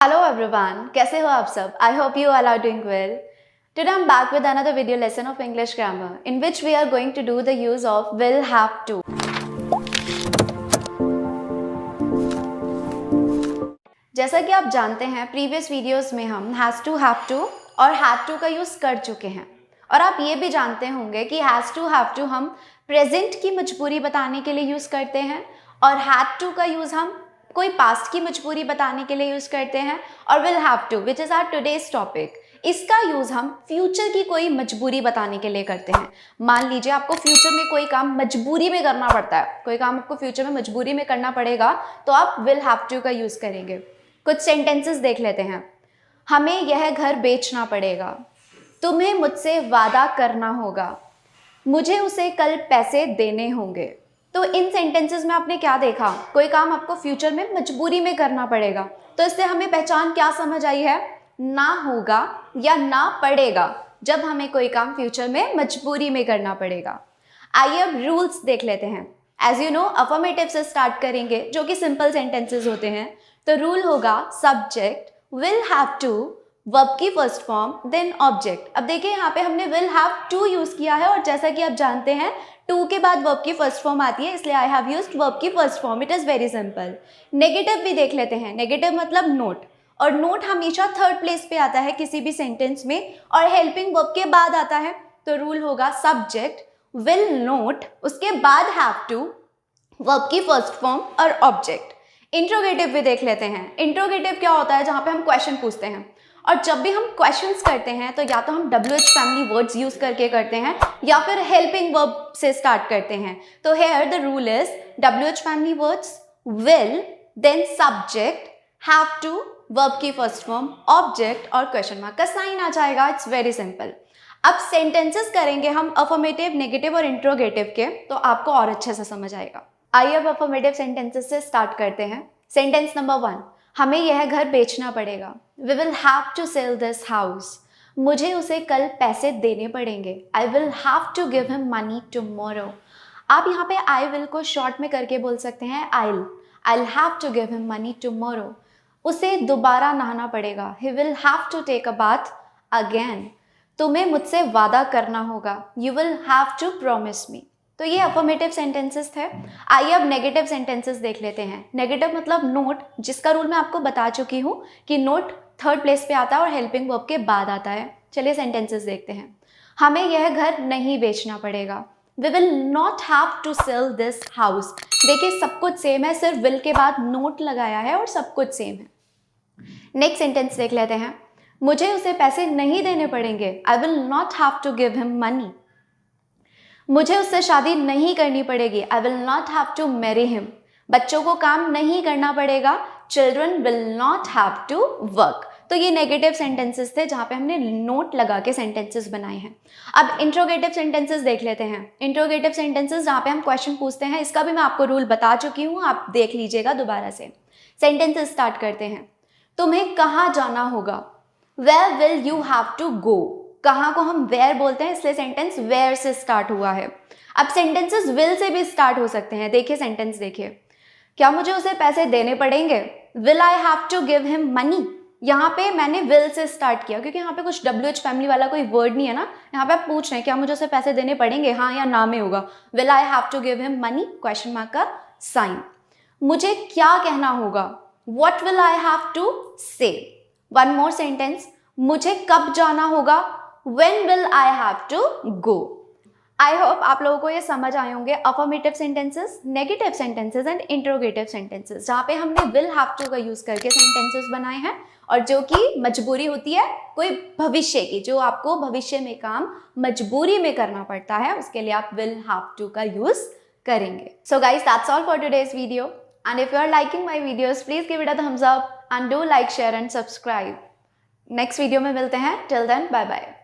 Hello everyone, कैसे हो आप सब? I hope you all are doing well. Today I'm back with another video lesson of English grammar in which we are going to do the use of will, have to. जैसा कि आप जानते हैं previous videos में हम has to, have to और had to का use कर चुके हैं और आप ये भी जानते होंगे कि has to, have to हम प्रेजेंट की मजबूरी बताने के लिए यूज़ करते हैं और had to का यूज़ हम कोई पास्ट की मजबूरी बताने के लिए यूज़ करते हैं और will have to which is our today's topic, इसका यूज़ हम फ्यूचर की कोई मजबूरी बताने के लिए करते हैं। मान लीजिए आपको फ्यूचर में कोई काम मजबूरी में करना पड़ता है, कोई काम आपको फ्यूचर में मजबूरी में करना पड़ेगा तो आप विल हैव टू का यूज़ करेंगे। कुछ सेंटेंसेस देख लेते हैं। हमें यह घर बेचना पड़ेगा, तुम्हें मुझसे वादा करना होगा, मुझे उसे कल पैसे देने होंगे। तो इन सेंटेंसेस में आपने क्या देखा? कोई काम आपको फ्यूचर में मजबूरी में करना पड़ेगा, तो इससे हमें पहचान क्या समझ आई है? ना होगा या ना पड़ेगा, जब हमें कोई काम फ्यूचर में मजबूरी में करना पड़ेगा। आइए अब रूल्स देख लेते हैं। एज यू नो अफर्मेटिव से स्टार्ट करेंगे जो कि सिंपल सेंटेंसेस होते हैं। तो रूल होगा subject will have to, verb की फर्स्ट फॉर्म देन ऑब्जेक्ट। अब देखिए यहाँ पे हमने विल हैव टू यूज किया है और जैसा कि आप जानते हैं टू के बाद वर्ब की फर्स्ट फॉर्म आती है, इसलिए आई हैव यूज्ड वर्ब की first form. It is very simple. Negative भी देख लेते हैं। नेगेटिव मतलब नोट, और नोट हमेशा थर्ड प्लेस पे आता है किसी भी सेंटेंस में और हेल्पिंग वर्ब के बाद आता है। तो रूल होगा सब्जेक्ट विल नोट, उसके बाद हैव टू, वर्ब की फर्स्ट फॉर्म और ऑब्जेक्ट। इंट्रोगेटिव भी देख लेते हैं। इंट्रोगेटिव क्या होता है? जहाँ पे हम क्वेश्चन पूछते हैं, और जब भी हम क्वेश्चंस करते हैं तो या तो हम WH फैमिली वर्ड्स यूज करके करते हैं या फिर हेल्पिंग वर्ब से स्टार्ट करते हैं। तो here the rule is WH family words, will, then subject, have to, verb की फर्स्ट फॉर्म, ऑब्जेक्ट और क्वेश्चन मार्क का साइन आ जाएगा। It's very simple. अब सेंटेंसेस करेंगे हम अफर्मेटिव, नेगेटिव और इंट्रोगेटिव के, तो आपको और अच्छे से समझ आएगा। आइए अब अफर्मेटिव सेंटेंसेस से स्टार्ट करते हैं। सेंटेंस नंबर 1, हमें यह घर बेचना पड़ेगा। We will have to sell this house, मुझे उसे कल पैसे देने पड़ेंगे। I will have to give him money tomorrow. आप यहाँ पे आई विल को शॉर्ट में करके बोल सकते हैं I have to give him money tomorrow. उसे दोबारा नहाना पड़ेगा। He will have to take a bath again. तुम्हें मुझसे वादा करना होगा। You will have to promise me. तो ये अफर्मेटिव सेंटेंसेस थे। आइए अब नेगेटिव सेंटेंसेस देख लेते हैं। नेगेटिव मतलब नोट, जिसका रूल मैं आपको बता चुकी हूँ कि नोट थर्ड प्लेस पे आता है और हेल्पिंग वर्ब के बाद आता है। चलिए सेंटेंसेस देखते हैं। हमें यह घर नहीं बेचना पड़ेगा। We will not have to sell this house. देखिए सब कुछ सेम है, सिर्फ विल के बाद नोट लगाया है और सब कुछ सेम है। नेक्स्ट सेंटेंस देख लेते हैं। मुझे उसे पैसे नहीं देने पड़ेंगे। I will not have to give him money. मुझे उससे शादी नहीं करनी पड़ेगी। I will not have to marry him. बच्चों को काम नहीं करना पड़ेगा। Children will not have to work. तो ये नेगेटिव सेंटेंसेस थे जहाँ पे हमने नोट लगा के सेंटेंसेस बनाए हैं। अब इंट्रोगेटिव सेंटेंसेस देख लेते हैं। इंट्रोगेटिव सेंटेंसेस जहाँ पे हम क्वेश्चन पूछते हैं, इसका भी मैं आपको रूल बता चुकी हूँ, आप देख लीजिएगा दोबारा से। सेंटेंसेस स्टार्ट करते हैं। तुम्हें कहाँ जाना होगा। Where will you have to go. कहाँ को हम वेयर बोलते हैं, इसलिए सेंटेंस वेयर से स्टार्ट हुआ है। अब सेंटेंसेस विल से भी स्टार्ट हो सकते हैं। देखिए सेंटेंस देखिए। क्या मुझे उसे पैसे देने पड़ेंगे। Will I have to give him money. यहाँ पे मैंने विल से स्टार्ट किया क्योंकि यहाँ पे कुछ WH फैमिली वाला कोई वर्ड नहीं है ना। यहाँ पे आप पूछ रहे हैं क्या मुझे उसे पैसे देने पड़ेंगे, हाँ या ना में होगा। Will I have to give him money, question mark का साइन। मुझे क्या कहना होगा। What will I have to say. One more sentence. मुझे कब जाना होगा। When will I have to go? I hope आप लोगों को ये समझ आए होंगे affirmative sentences, negative sentences and interrogative sentences, जहाँ पे हमने will have to का यूज करके सेंटेंसेस बनाए हैं और जो कि मजबूरी होती है कोई भविष्य की, जो आपको भविष्य में काम मजबूरी में करना पड़ता है, उसके लिए आप will have to का यूज करेंगे। So guys, that's all for today's video. And if you are liking my videos, please give it a thumbs up and do like, share and subscribe. Next video में मिलते हैं। Till then bye bye.